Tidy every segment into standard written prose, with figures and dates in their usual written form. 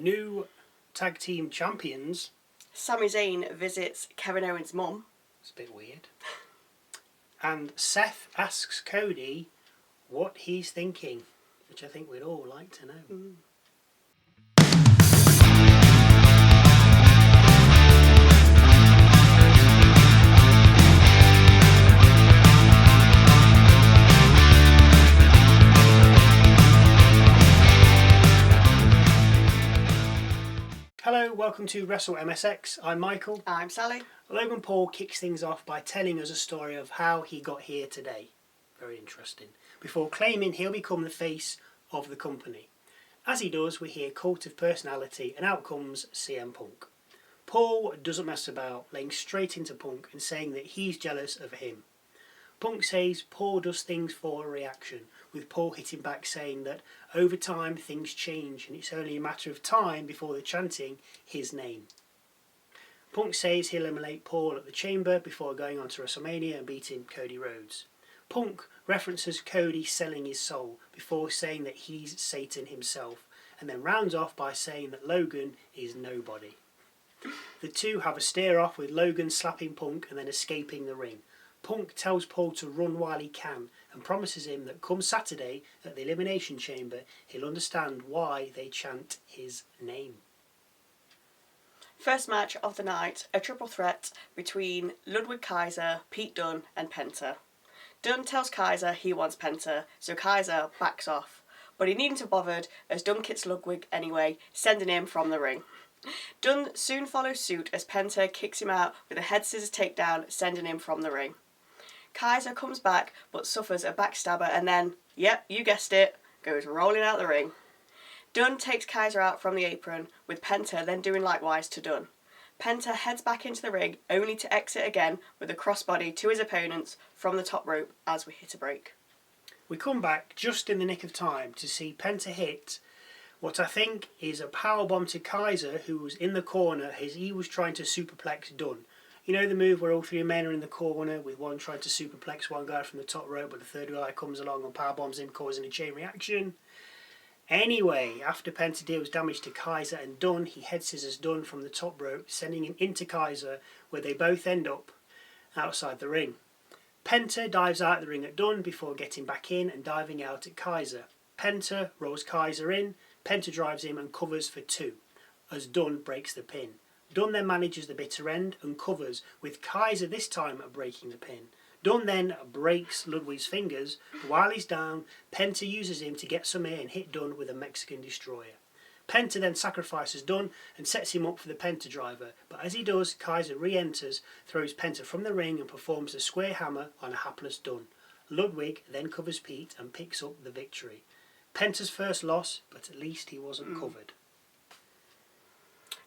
new tag team champions. Sami Zayn visits Kevin Owens' mum. It's a bit weird. And Seth asks Cody what he's thinking, which I think we'd all like to know. Hello, welcome to Wrestle MSX. I'm Michael. I'm Sally. Logan Paul kicks things off by telling us a story of how he got here today. Very interesting. Before claiming he'll become the face of the company. As he does, we hear cult of personality and out comes CM Punk. Paul doesn't mess about, laying straight into Punk and saying that he's jealous of him. Punk says Paul does things for a reaction, with Paul hitting back saying that over time things change and it's only a matter of time before they're chanting his name. Punk says he'll eliminate Paul at the Chamber before going on to WrestleMania and beating Cody Rhodes. Punk references Cody selling his soul before saying that he's Satan himself, and then rounds off by saying that Logan is nobody. The two have a stare off with Logan slapping Punk and then escaping the ring. Punk tells Paul to run while he can and promises him that come Saturday at the Elimination Chamber he'll understand why they chant his name. First match of the night, a triple threat between Ludwig, Kaiser, Pete Dunne and Penta. Dunne tells Kaiser he wants Penta, so Kaiser backs off. But he needn't have bothered as Dunne kicks Ludwig anyway, sending him from the ring. Dunne soon follows suit as Penta kicks him out with a head scissors takedown, sending him from the ring. Kaiser comes back but suffers a backstabber and then, yep, you guessed it, goes rolling out the ring. Dunne takes Kaiser out from the apron, with Penta then doing likewise to Dunne. Penta heads back into the ring, only to exit again with a crossbody to his opponents from the top rope as we hit a break. We come back just in the nick of time to see Penta hit what I think is a powerbomb to Kaiser, who was in the corner as he was trying to superplex Dunne. You know the move where all three men are in the corner with one trying to superplex one guy from the top rope, but the third guy comes along and powerbombs him, causing a chain reaction? Anyway, after Penta deals damage to Kaiser and Dunne, he head scissors Dunne from the top rope, sending him into Kaiser, where they both end up outside the ring. Penta dives out the ring at Dunne before getting back in and diving out at Kaiser. Penta rolls Kaiser in, Penta drives him and covers for 2, as Dunne breaks the pin. Dunne then manages the bitter end and covers, with Kaiser this time breaking the pin. Dunne then breaks Ludwig's fingers, but while he's down, Penta uses him to get some air and hit Dunne with a Mexican destroyer. Penta then sacrifices Dunne and sets him up for the Penta driver, but as he does, Kaiser re-enters, throws Penta from the ring and performs a square hammer on a hapless Dunne. Ludwig then covers Pete and picks up the victory. Penta's first loss, but at least he wasn't covered.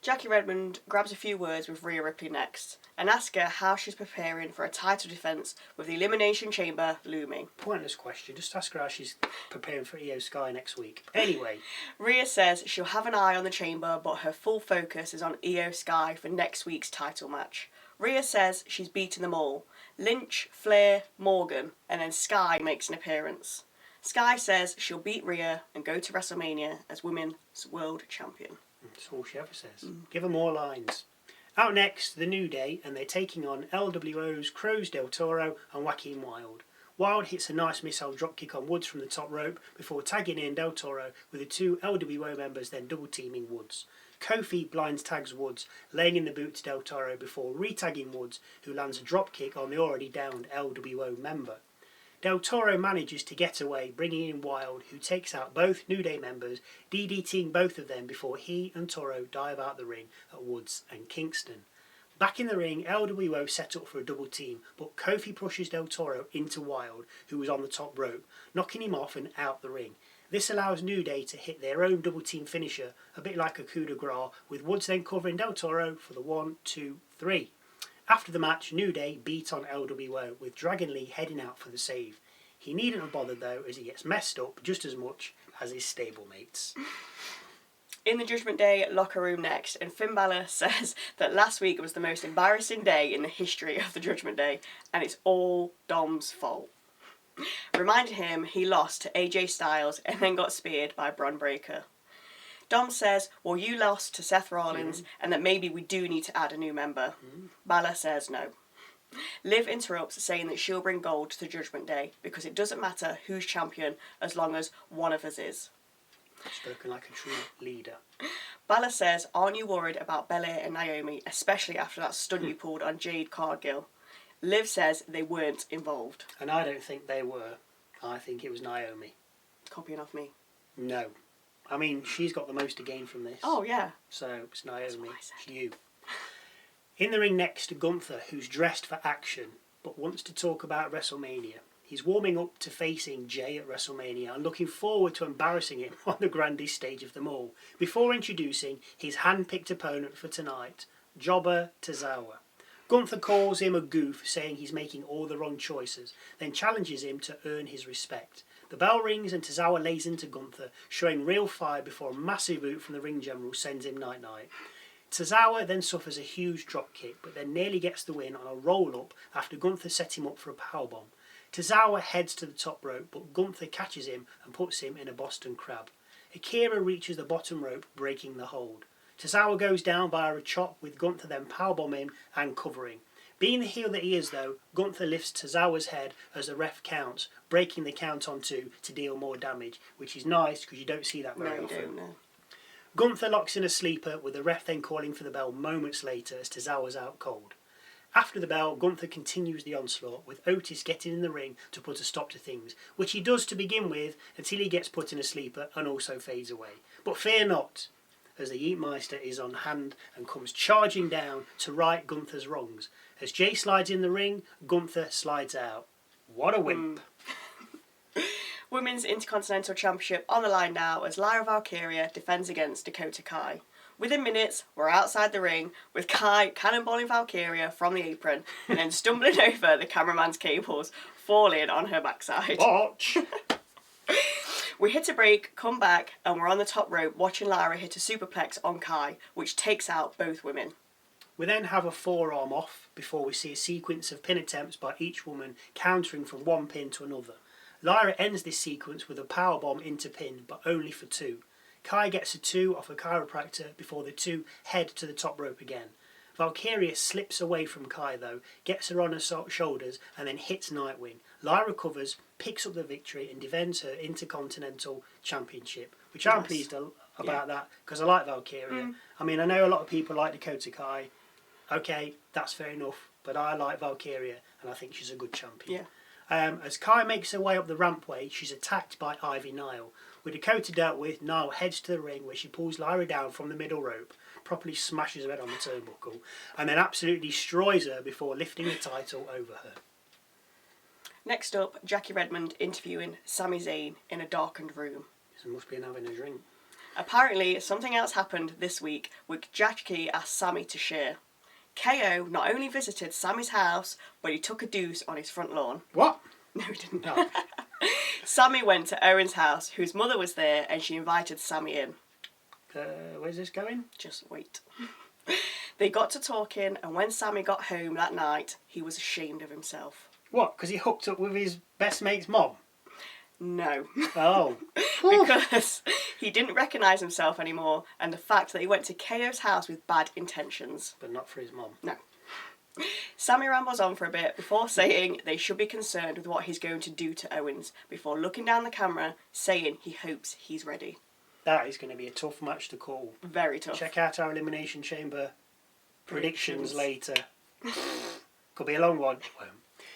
Jackie Redmond grabs a few words with Rhea Ripley next and asks her how she's preparing for a title defence with the Elimination Chamber looming. Pointless question, just ask her how she's preparing for RHO SKY next week. Anyway. Rhea says she'll have an eye on the Chamber, but her full focus is on RHO SKY for next week's title match. Rhea says she's beaten them all. Lynch, Flair, Morgan, and then Sky makes an appearance. Sky says she'll beat Rhea and go to WrestleMania as Women's World Champion. That's all she ever says. Give her more lines. Out next, The New Day, and they're taking on LWO's Cruz, Del Toro and Joaquin Wilde. Wilde hits a nice missile dropkick on Woods from the top rope before tagging in Del Toro, with the two LWO members then double-teaming Woods. Kofi blinds tags Woods, laying in the boot to Del Toro before re-tagging Woods, who lands a dropkick on the already downed LWO member. Del Toro manages to get away, bringing in Wilde, who takes out both New Day members, DDTing both of them before he and Toro dive out the ring at Woods and Kingston. Back in the ring, LWO set up for a double team, but Kofi pushes Del Toro into Wilde, who was on the top rope, knocking him off and out the ring. This allows New Day to hit their own double team finisher, a bit like a coup de grace, with Woods then covering Del Toro for the 1, 2, 3. After the match, New Day beat on LWO, with Dragon Lee heading out for the save. He needn't have bothered though, as he gets messed up just as much as his stablemates. In the Judgment Day locker room next, and Finn Balor says that last week was the most embarrassing day in the history of the Judgment Day, and it's all Dom's fault. Reminding him he lost to AJ Styles and then got speared by Bron Breakker. Dom says, well, you lost to Seth Rollins and that maybe we do need to add a new member. Balor says no. Liv interrupts, saying that she'll bring gold to the Judgment Day because it doesn't matter who's champion as long as one of us is. Spoken like a true leader. Balor says, aren't you worried about Belair and Naomi, especially after that stunt you pulled on Jade Cargill? Liv says they weren't involved. And I don't think they were. I think it was Naomi. Copying off me. No. I mean, she's got the most to gain from this. Oh, yeah. So it's Naomi. That's what I said. It's you. In the ring next to Gunther, who's dressed for action, but wants to talk about WrestleMania. He's warming up to facing Jay at WrestleMania and looking forward to embarrassing him on the grandest stage of them all, before introducing his hand-picked opponent for tonight, Jobber Tozawa. Gunther calls him a goof, saying he's making all the wrong choices, then challenges him to earn his respect. The bell rings and Tozawa lays into Gunther, showing real fire before a massive boot from the ring general sends him night-night. Tozawa then suffers a huge drop kick, but then nearly gets the win on a roll-up after Gunther set him up for a powerbomb. Tozawa heads to the top rope, but Gunther catches him and puts him in a Boston Crab. Akira reaches the bottom rope, breaking the hold. Tozawa goes down via a chop, with Gunther then powerbomb him and covering. Being the heel that he is though, Gunther lifts Tozawa's head as the ref counts, breaking the count on 2 to deal more damage, which is nice because you don't see that very often. Don't, no. Gunther locks in a sleeper, with the ref then calling for the bell moments later as Tozawa's out cold. After the bell, Gunther continues the onslaught, with Otis getting in the ring to put a stop to things, which he does to begin with until he gets put in a sleeper and also fades away. But fear not, as the Yeetmeister is on hand and comes charging down to right Gunther's wrongs. As Jay slides in the ring, Gunther slides out. What a wimp. Women's Intercontinental Championship on the line now as Lyra Valkyria defends against Dakota Kai. Within minutes, we're outside the ring with Kai cannonballing Valkyria from the apron and then stumbling over the cameraman's cables, falling on her backside. BOTCH! We hit a break, come back, and we're on the top rope watching Lyra hit a superplex on Kai, which takes out both women. We then have a forearm off before we see a sequence of pin attempts by each woman countering from one pin to another. Lyra ends this sequence with a powerbomb into pin, but only for 2. Kai gets a 2 off a chiropractor before the 2 head to the top rope again. Valkyria slips away from Kai though, gets her on her shoulders and then hits Nightwing. Lyra recovers, picks up the victory and defends her Intercontinental Championship, which I'm pleased about that because I like Valkyria. I mean, I know a lot of people like Dakota Kai. Okay, that's fair enough, but I like Valkyria and I think she's a good champion. As Kai makes her way up the rampway, she's attacked by Ivy Nile. With Dakota dealt with, Nile heads to the ring where she pulls Lyra down from the middle rope, properly smashes her head on the turnbuckle, and then absolutely destroys her before lifting the title over her. Next up, Jackie Redmond interviewing Sami Zayn in a darkened room. So must be having a drink. Apparently, something else happened this week which Jackie asked Sami to share. KO not only visited Sami's house, but he took a deuce on his front lawn. What? No, he didn't. No. Sami went to Owen's house, whose mother was there, and she invited Sami in. Where's this going? Just wait. They got to talking, and when Sami got home that night, he was ashamed of himself. What? Because he hooked up with his best mate's mom? No. Oh. Because he didn't recognise himself anymore, and the fact that he went to KO's house with bad intentions. But not for his mom. No. Sami rambles on for a bit before saying they should be concerned with what he's going to do to Owens, before looking down the camera, saying he hopes he's ready. That is going to be a tough match to call. Very tough. Check out our Elimination Chamber predictions later. Could be a long one.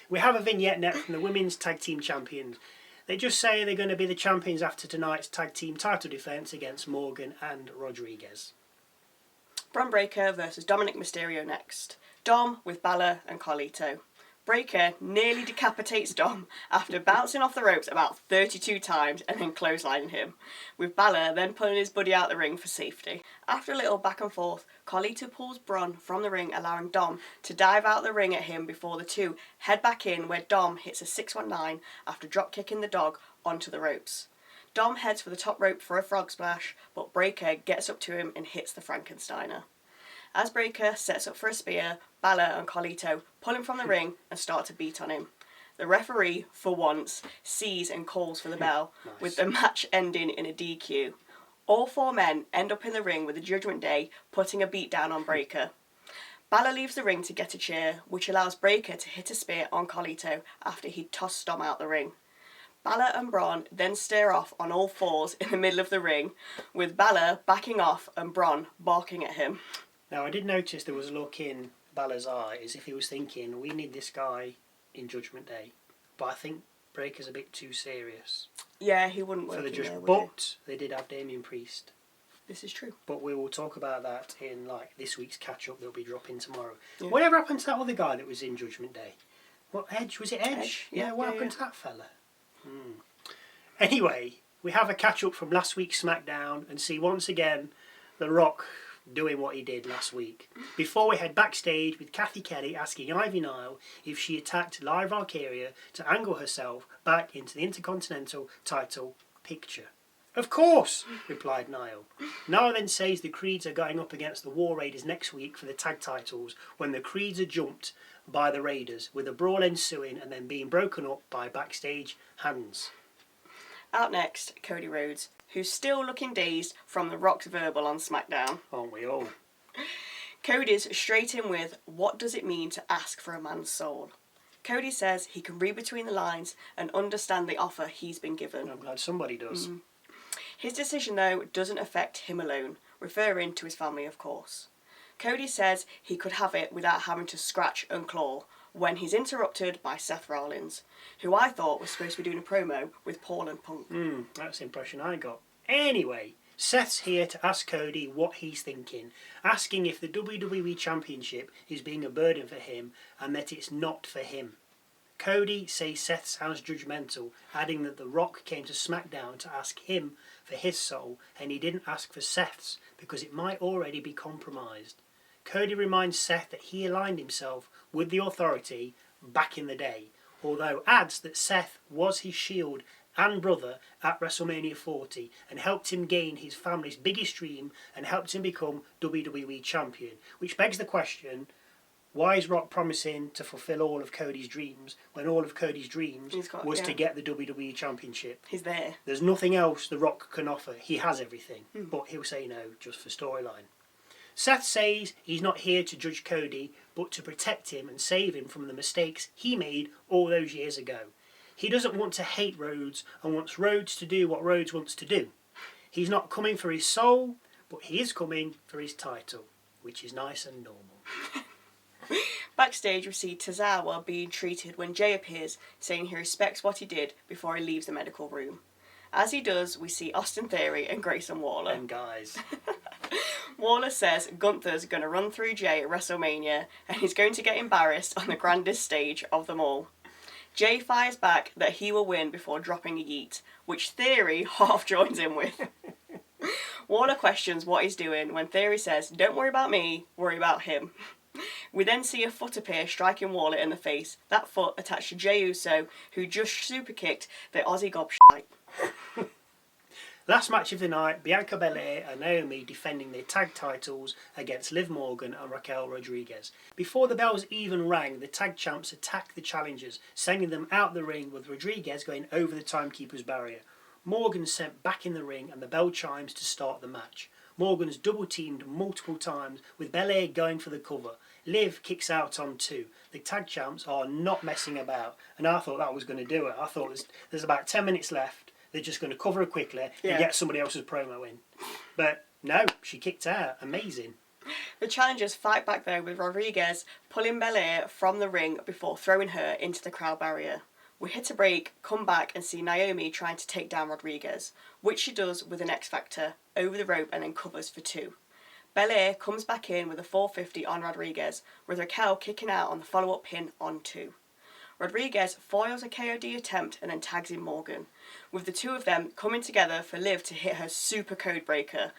We have a vignette net from the Women's Tag Team Champions. They just say they're going to be the champions after tonight's tag team title defence against Morgan and Rodriguez. Bron Breakker versus Dominik Mysterio next. Dom with Balor and Carlito. Breakker nearly decapitates Dom after bouncing off the ropes about 32 times and then clotheslining him, with Balor then pulling his buddy out the ring for safety. After a little back and forth, Carlito pulls Bron from the ring, allowing Dom to dive out the ring at him before the two head back in, where Dom hits a 619 after drop-kicking the dog onto the ropes. Dom heads for the top rope for a frog splash, but Breakker gets up to him and hits the Frankensteiner. As Breakker sets up for a spear, Balor and Carlito pull him from the ring and start to beat on him. The referee, for once, sees and calls for the bell, Nice. with the match ending in a DQ. All 4 men end up in the ring with the Judgment Day putting a beat down on Breaker. Balor leaves the ring to get a cheer, which allows Breaker to hit a spear on Carlito after he tossed Dom out the ring. Balor and Bron then stare off on all 4s in the middle of the ring, with Balor backing off and Bron barking at him. Now, I did notice there was a look in Balor's eye as if he was thinking, we need this guy in Judgment Day. But I think Breaker's a bit too serious. Yeah, he wouldn't work for the in Judgment. there, would But they did have Damien Priest. This is true. But we will talk about that in this week's catch-up that'll be dropping tomorrow. Yeah. Whatever happened to that other guy that was in Judgment Day? What, Edge? Was it Edge? Yeah, what happened to that fella? Anyway, we have a catch-up from last week's SmackDown and see once again The Rock doing what he did last week. Before we head backstage with Kathy Kelly asking Ivy Nile if she attacked Lyra Valkyria to angle herself back into the Intercontinental title picture. Of course, replied Nile. Nile then says the Creeds are going up against the War Raiders next week for the tag titles when the Creeds are jumped by the Raiders, with a brawl ensuing and then being broken up by backstage hands. Out next, Cody Rhodes, who's still looking dazed from The Rock's verbal on SmackDown. Aren't we all? Cody's straight in with, what does it mean to ask for a man's soul? Cody says he can read between the lines and understand the offer he's been given. I'm glad somebody does. His decision, though, doesn't affect him alone, referring to his family, of course. Cody says he could have it without having to scratch and claw, when he's interrupted by Seth Rollins, who I thought was supposed to be doing a promo with Paul and Punk. That's the impression I got. Anyway, Seth's here to ask Cody what he's thinking, asking if the WWE Championship is being a burden for him and that it's not for him. Cody says Seth sounds judgmental, adding that The Rock came to SmackDown to ask him for his soul and he didn't ask for Seth's because it might already be compromised. Cody reminds Seth that he aligned himself with the Authority back in the day, although adds that Seth was his shield and brother at WrestleMania 40 and helped him gain his family's biggest dream and helped him become WWE Champion, which begs the question, why is Rock promising to fulfill all of Cody's dreams when all of Cody's dreams was to get the WWE Championship? He's there. There's nothing else The Rock can offer. He has everything, but he'll say no just for storyline. Seth says he's not here to judge Cody, but to protect him and save him from the mistakes he made all those years ago. He doesn't want to hate Rhodes and wants Rhodes to do what Rhodes wants to do. He's not coming for his soul, but he is coming for his title, which is nice and normal. Backstage, we see Tozawa being treated when Jay appears, saying he respects what he did before he leaves the medical room. As he does, we see Austin Theory and Grayson Waller. And guys. Waller says Gunther's going to run through Jay at WrestleMania and he's going to get embarrassed on the grandest stage of them all. Jay fires back that he will win before dropping a yeet, which Theory half joins in with. Waller questions what he's doing when Theory says, "Don't worry about me, worry about him." We then see a foot appear striking Waller in the face, that foot attached to Jey Uso, who just super kicked the Aussie gobshite. Last match of the night, Bianca Belair and Naomi defending their tag titles against Liv Morgan and Raquel Rodriguez. Before the bells even rang, the tag champs attacked the challengers, sending them out the ring with Rodriguez going over the timekeeper's barrier. Morgan sent back in the ring and the bell chimes to start the match. Morgan's double teamed multiple times with Belair going for the cover. Liv kicks out on 2. The tag champs are not messing about, and I thought that was going to do it. I thought there's about 10 minutes left. They're just going to cover her quickly and get somebody else's promo in. But no, she kicked out. Amazing. The challengers fight back though with Rodriguez pulling Belair from the ring before throwing her into the crowd barrier. We hit a break, come back and see Naomi trying to take down Rodriguez, which she does with an X Factor over the rope and then covers for 2. Belair comes back in with a 450 on Rodriguez, with Raquel kicking out on the follow-up pin on 2. Rodriguez foils a KOD attempt and then tags in Morgan, with the two of them coming together for Liv to hit her super code breaker.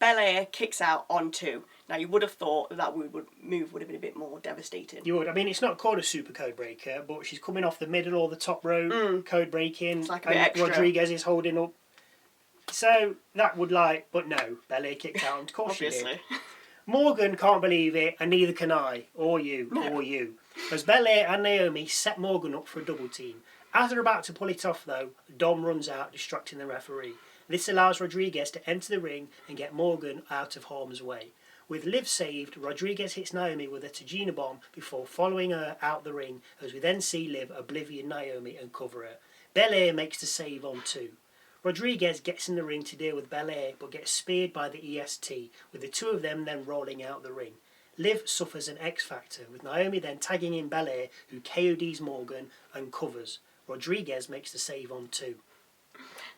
Belair kicks out on 2. Now you would have thought that move would have been a bit more devastating. You would. I mean, it's not called a super code breaker, but she's coming off the middle or the top rope, code breaking, it's like a bit and extra. Rodriguez is holding up. So that would but no, Belair kicked out. Of course she did. Morgan can't believe it, and neither can I, or you, or you. As Belair and Naomi set Morgan up for a double team. As they're about to pull it off though, Dom runs out, distracting the referee. This allows Rodriguez to enter the ring and get Morgan out of harm's way. With Liv saved, Rodriguez hits Naomi with a Tajina bomb before following her out the ring, as we then see Liv oblivion Naomi and cover her. Belair makes the save on 2. Rodriguez gets in the ring to deal with Belair but gets speared by the EST, with the two of them then rolling out the ring. Liv suffers an X Factor, with Naomi then tagging in Belair, who KODs Morgan and covers. Rodriguez makes the save on 2.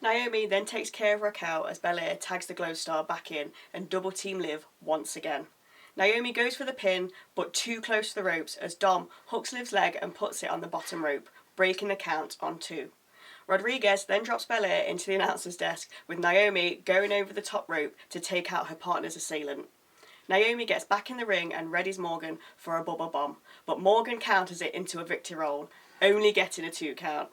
Naomi then takes care of Raquel as Belair tags the Glow Star back in and double team Liv once again. Naomi goes for the pin, but too close to the ropes as Dom hooks Liv's leg and puts it on the bottom rope, breaking the count on 2. Rodriguez then drops Belair into the announcer's desk, with Naomi going over the top rope to take out her partner's assailant. Naomi gets back in the ring and readies Morgan for a bubble bomb, but Morgan counters it into a victory roll, only getting a 2 count.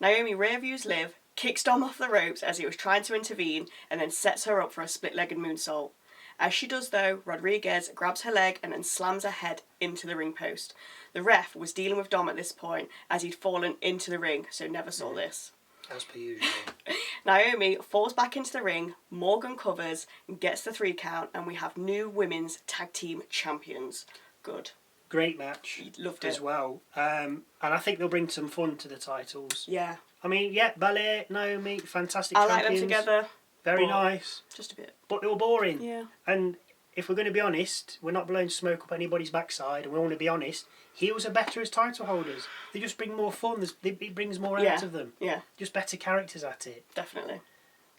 Naomi rear views Liv, kicks Dom off the ropes as he was trying to intervene, and then sets her up for a split-legged moonsault. As she does though, Rodriguez grabs her leg and then slams her head into the ring post. The ref was dealing with Dom at this point as he'd fallen into the ring, so never saw this. As per usual. Naomi falls back into the ring, Morgan covers and gets the 3 count, and we have new women's tag team champions. Good. Great match. Loved it. As well. And I think they'll bring some fun to the titles. Yeah. I mean, yeah, Belair, Naomi, fantastic I champions. like them together. Very nice. Just a bit. But they were boring. Yeah. And if we're going to be honest, we're not blowing smoke up anybody's backside, and we want to be honest, heels are better as title holders. They just bring more fun. It brings more out of them. Yeah. Just better characters at it. Definitely.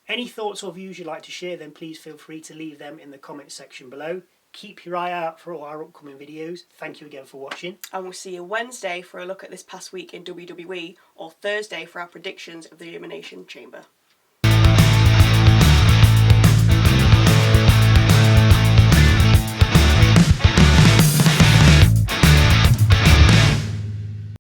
Any thoughts or views you'd like to share, then please feel free to leave them in the comments section below. Keep your eye out for all our upcoming videos. Thank you again for watching. And we'll see you Wednesday for a look at this past week in WWE, or Thursday for our predictions of the Elimination Chamber.